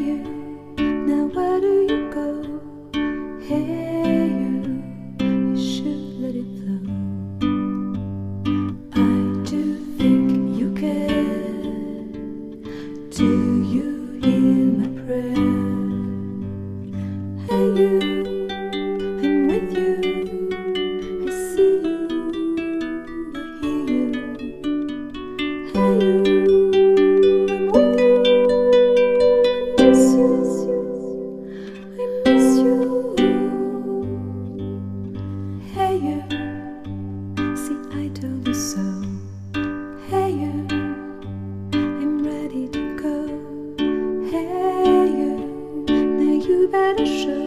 you, now where do you go? Hey you should let it flow. I do think you care. Do you hear my prayer? Hey you, I'm with you. I see you, I hear you. Hey you, I'm with you. I miss you, I miss you. Hey you, see I told you so. Hey you, I'm ready to go. Hey you, now you better show.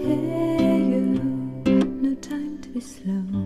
Hey you, no time to be slow.